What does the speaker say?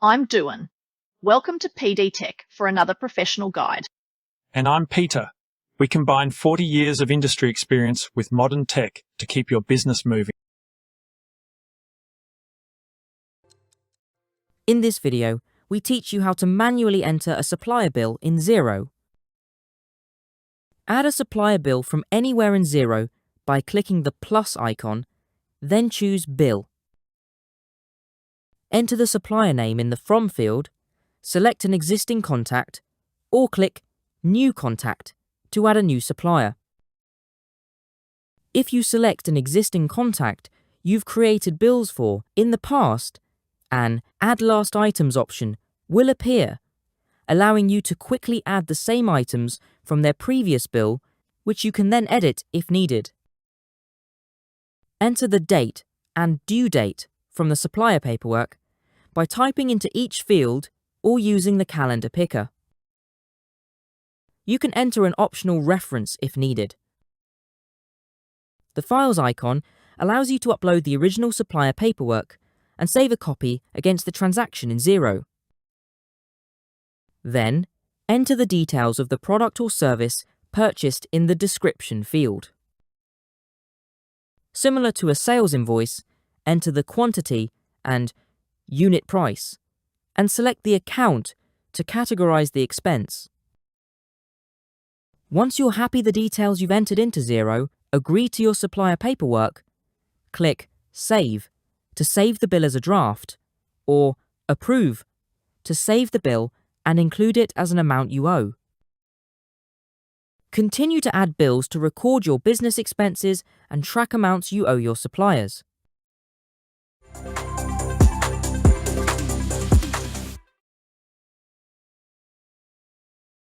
I'm Duan. Welcome to PD Tech for another professional guide. And I'm Peter. We combine 40 years of industry experience with modern tech to keep your business moving. In this video, we teach you how to manually enter a supplier bill in Xero. Add a supplier bill from anywhere in Xero by clicking the plus icon, then choose Bill. Enter the supplier name in the From field, select an existing contact, or click New Contact to add a new supplier. If you select an existing contact you've created bills for in the past, an Add Last Items option will appear, allowing you to quickly add the same items from their previous bill, which you can then edit if needed. Enter the date and due date from the supplier paperwork by typing into each field or using the calendar picker. You can enter an optional reference if needed. The Files icon allows you to upload the original supplier paperwork and save a copy against the transaction in Xero. Then, enter the details of the product or service purchased in the description field. Similar to a sales invoice, enter the quantity and unit price, and select the account to categorize the expense. Once you're happy the details you've entered into Xero agree to your supplier paperwork, click Save to save the bill as a draft, or Approve to save the bill and include it as an amount you owe. Continue to add bills to record your business expenses and track amounts you owe your suppliers.